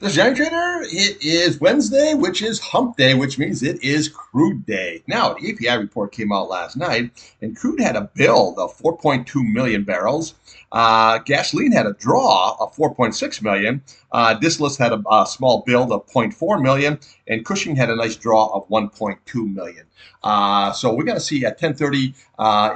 This is Irontrader. It is Wednesday, which is hump day, which means it is crude day. Now, the API report came out last night, and crude had a build of 4.2 million barrels. Gasoline had a draw of 4.6 million. Distillate had a small build of zero point 0.4 million, and Cushing had a nice draw of 1.2 million. So we're going to see at 10:30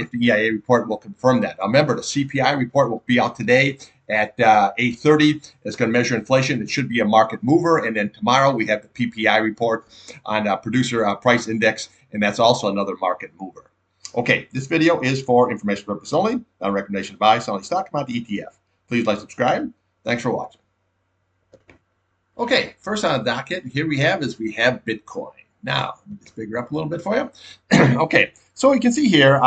if the EIA report will confirm that. Now, remember, the CPI report will be out today at 8:30. It's going to measure inflation. It should be a market mover. And then tomorrow we have the PPI report on producer price index, and that's also another market mover. Okay, this video is for information purpose only. Not a recommendation to buy, sell any stock, come out the ETF. Please like, subscribe. Thanks for watching. Okay, first on the docket, here we have Bitcoin. Now, let me just figure up a little bit for you. Okay, so you can see here,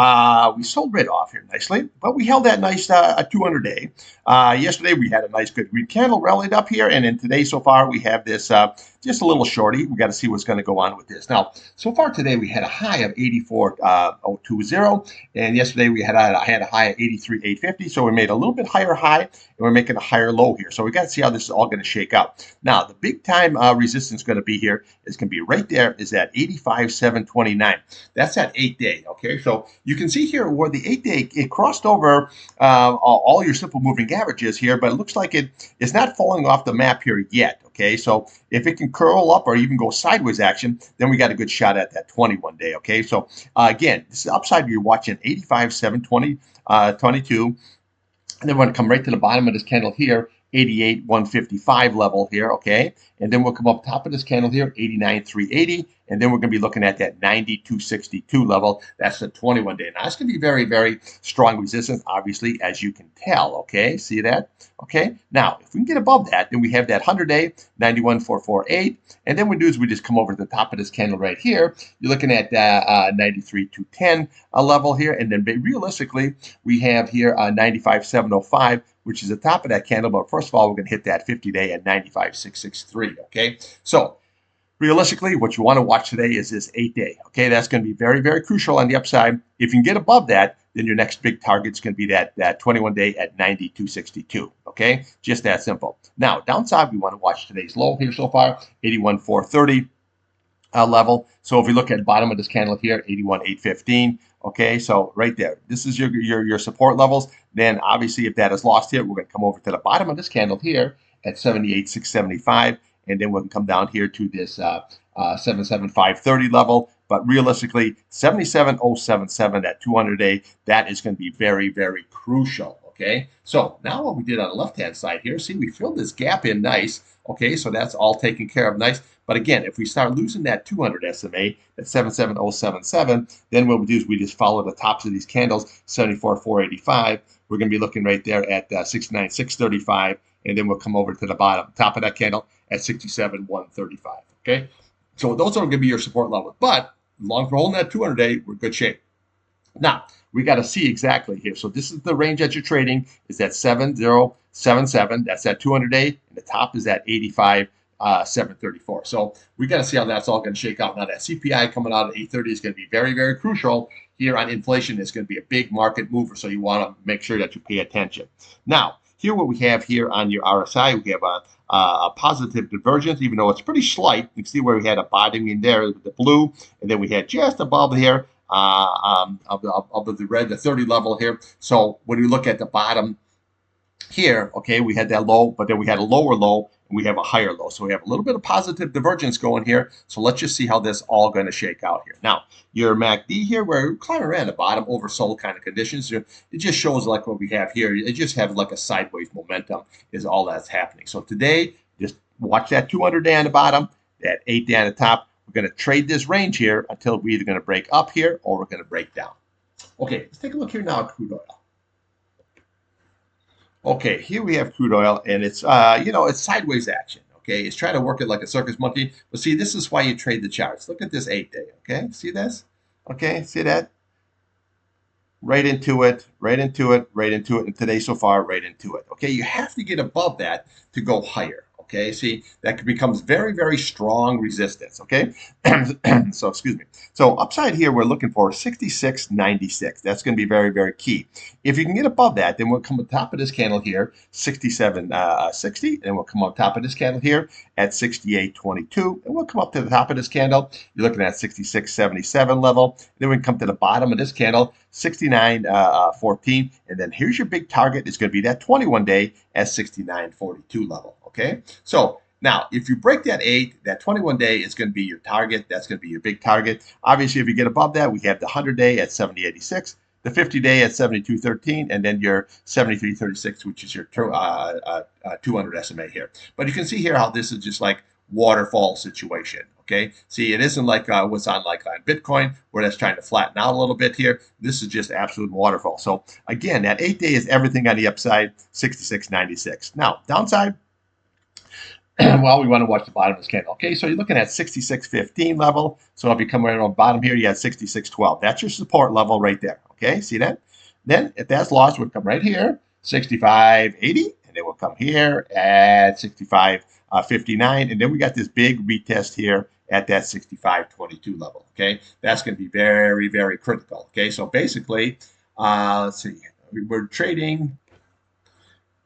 we sold right off here nicely, but we held that nice 200-day. Yesterday, we had a nice good green candle rallied up here, and then today so far, we have this just a little shorty. We got to see what's going to go on with this. Now, so far today, we had a high of 84.020, and yesterday we had a high of 83.850, so we made a little bit higher high, and we're making a higher low here. So we got to see how this is all going to shake out. Now, the big time resistance going to be here is going to be right there, is at 85.729. That's that 8-day. Okay, so you can see here where the 8-day, it crossed over all your simple moving averages here, but it looks like it is not falling off the map here yet. Okay, so if it can curl up or even go sideways action, then we got a good shot at that 21-day. Okay, so again, this is upside. You're watching 85.722, and then we're going to come right to the bottom of this candle here, 88.155 level here, okay? And then we'll come up top of this candle here, 89.380, and then we're going to be looking at that 92.62 level. That's the 21-day. Now, that's going to be very, very strong resistance, obviously, as you can tell, okay? See that? Okay? Now, if we can get above that, then we have that 100-day, 91.448, and then what we do is we just come over to the top of this candle right here. You're looking at 93.210 level here, and then realistically, we have here 95.705, which is the top of that candle. But first of all, we're going to hit that 50-day at 95.663, okay? So realistically, what you want to watch today is this 8-day, okay? That's going to be very, very crucial on the upside. If you can get above that, then your next big target is going to be that 21-day at 92.62, okay? Just that simple. Now, downside, we want to watch today's low here so far, 81.430 level. So if we look at the bottom of this candle here, 81.815, okay, so right there, this is your support levels. Then obviously, if that is lost here, we're going to come over to the bottom of this candle here at 78.675, and then we'll come down here to this 77.530 level. But realistically, 77.077, that 200-day, that is going to be very, very crucial. Okay, so now what we did on the left-hand side here, see, we filled this gap in nice. Okay, so that's all taken care of nice. But again, if we start losing that 200 SMA, that 77077, then what we do is we just follow the tops of these candles, 74.485. We're going to be looking right there at 69.635, and then we'll come over to the top of that candle at 67.135. Okay, so those are going to be your support levels. But as long as we're holding that 200-day, we're in good shape. Now, we got to see exactly here. So this is the range that you're trading, is that 7077. That's that 200-day, and the top is at 85.734. So we got to see how that's all going to shake out. Now, that CPI coming out at 8:30 is going to be very, very crucial here on inflation. It's going to be a big market mover, so you want to make sure that you pay attention. Now, here what we have here on your RSI, we have a positive divergence, even though it's pretty slight. You can see where we had a bottoming in there with the blue, and then we had just above here of the red, the 30 level here. So when we look at the bottom here, okay, we had that low, but then we had a lower low, and we have a higher low. So we have a little bit of positive divergence going here. So let's just see how this all going to shake out here. Now, your MACD here, where we're climbing around the bottom, oversold kind of conditions, it just shows like what we have here. It just have like a sideways momentum is all that's happening. So today, just watch that 200-day on the bottom, that 8-day on the top. We're going to trade this range here until we're either going to break up here or we're going to break down. Okay, let's take a look here now at crude oil. Okay, here we have crude oil, and it's it's sideways action. Okay, it's trying to work it like a circus monkey. But see, this is why you trade the charts. Look at this 8-day. Okay, see this? Okay, see that? Right into it, right into it, right into it, and today so far, right into it. Okay, you have to get above that to go higher. Okay, see, that becomes very, very strong resistance. Okay, so excuse me. So upside here, we're looking for 66.96. That's going to be very, very key. If you can get above that, then we'll come on top of this candle here, 67.60, and we'll come on top of this candle here at 68.22, and we'll come up to the top of this candle. You're looking at 66.77 level. Then we can come to the bottom of this candle, 69.14, and then here's your big target. It's going to be that 21-day at 69.42 level. Okay, so now, if you break that 8, that 21-day is going to be your target. That's going to be your big target. Obviously, if you get above that, we have the 100-day at 70.86, the 50-day at 72.13, and then your 73.36, which is your 200 SMA here. But you can see here how this is just like waterfall situation. Okay, see, it isn't like what's on Bitcoin, where that's trying to flatten out a little bit here. This is just absolute waterfall. So again, that 8-day is everything on the upside, 66.96. Now, downside. Well, we want to watch the bottom of this candle. Okay, so you're looking at 66.15 level. So if you come right on the bottom here, you have 66.12. That's your support level right there. Okay, see that? Then if that's lost, we'll come right here, 65.80, and then we'll come here at 65.59, and then we got this big retest here at that 65.22 level. Okay, that's going to be very, very critical. Okay, so basically, let's see, we're trading.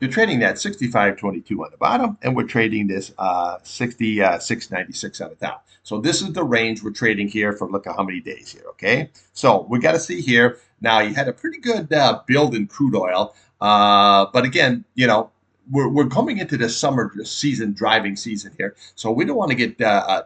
You're trading that 65.22 on the bottom, and we're trading this 66.96 on the top. So this is the range we're trading here for look at how many days here, okay? So we got to see here. Now, you had a pretty good build in crude oil, but again, you know, we're coming into the summer season, driving season here, so we don't want to get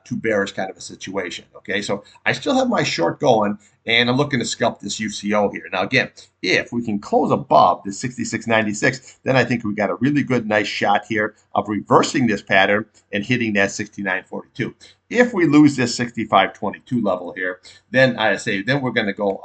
too bearish kind of a situation, okay? So I still have my short going, and I'm looking to scalp this UCO here. Now, again, if we can close above the 66.96, then I think we got a really good, nice shot here of reversing this pattern and hitting that 69.42. If we lose this 65.22 level here, then I say then we're going to go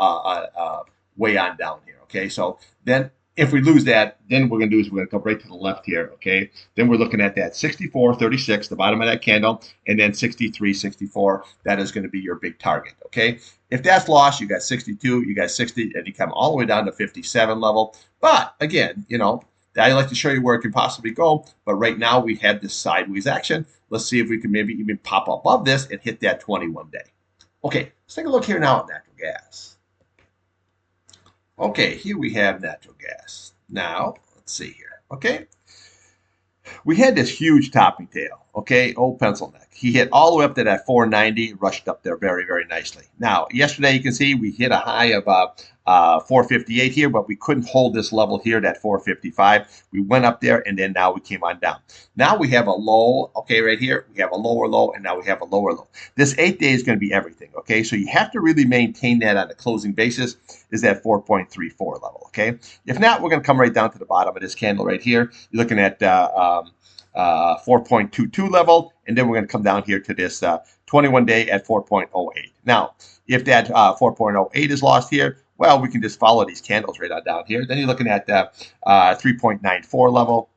way on down here, okay? So then if we lose that, then what we're going to do is we're going to come right to the left here, okay? Then we're looking at that 64.36, the bottom of that candle, and then 63.64. That is going to be your big target, okay? If that's lost, you got 62, you got 60, and you come all the way down to 57 level. But again, you know, I like to show you where it can possibly go. But right now we have this sideways action. Let's see if we can maybe even pop above this and hit that 21-day. Okay, let's take a look here now at natural gas. Okay, here we have natural gas. Now, let's see here. Okay, we had this huge topping tail. Okay, old pencil neck. He hit all the way up to that 490, rushed up there very, very nicely. Now, yesterday you can see we hit a high of 458 here, but we couldn't hold this level here, that 455. We went up there, and then now we came on down. Now we have a low, okay, right here. We have a lower low, and now we have a lower low. This 8-day is going to be everything, okay? So you have to really maintain that on a closing basis, is that 4.34 level, okay? If not, we're going to come right down to the bottom of this candle right here. You're looking at 4.22 level, and then we're going to come down here to this 21-day at 4.08. Now, if that 4.08 is lost here, well, we can just follow these candles right on down here. Then you're looking at 3.94 level.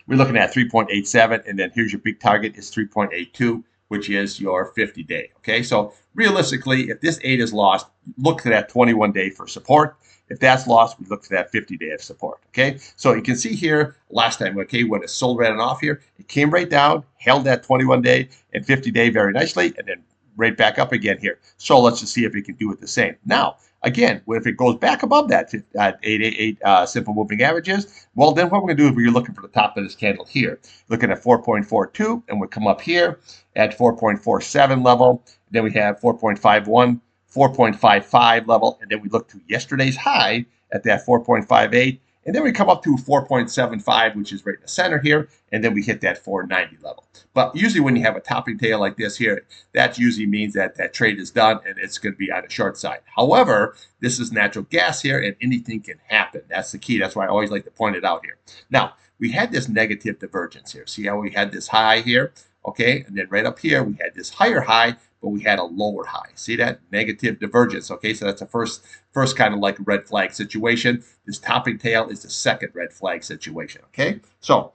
We're looking at 3.87, and then here's your big target is 3.82, which is your 50-day. Okay, so realistically, if this 8 is lost, look to that 21-day for support. If that's lost, we look for that 50-day of support. Okay, so you can see here last time, okay, when it sold right on off here, it came right down, held that 21-day and 50-day very nicely, and then right back up again here. So let's just see if it can do it the same. Now, again, if it goes back above that 888 simple moving averages, well, then what we're going to do is we're looking for the top of this candle here. Looking at 4.42, and we'll come up here at 4.47 level. Then we have 4.51, 4.55 level, and then we look to yesterday's high at that 4.58, and then we come up to 4.75, which is right in the center here, and then we hit that 490 level. But usually when you have a topping tail like this here, that usually means that that trade is done and it's going to be on the short side. However, this is natural gas here, and anything can happen. That's the key. That's why I always like to point it out here. Now, we had this negative divergence here. See how we had this high here? Okay, and then right up here, we had this higher high, but we had a lower high. See that? Negative divergence. Okay, so that's the first kind of like red flag situation. This topping tail is the second red flag situation. Okay, so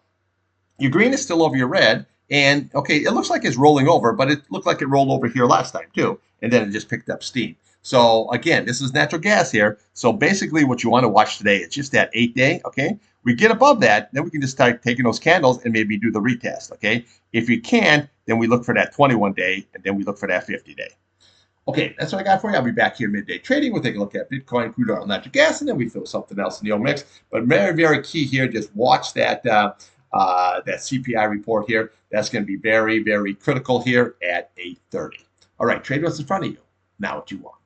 your green is still over your red, and okay, it looks like it's rolling over, but it looked like it rolled over here last time too, and then it just picked up steam. So again, this is natural gas here. So basically what you want to watch today is just that 8-day, okay? We get above that, then we can just start taking those candles and maybe do the retest, okay? If you can, then we look for that 21-day, and then we look for that 50-day. Okay, that's what I got for you. I'll be back here midday trading. We'll take a look at Bitcoin, crude oil, natural gas, and then we throw something else in the old mix. But very, very key here, just watch that that CPI report here. That's going to be very, very critical here at 8:30. All right, trade what's in front of you. Now what you want.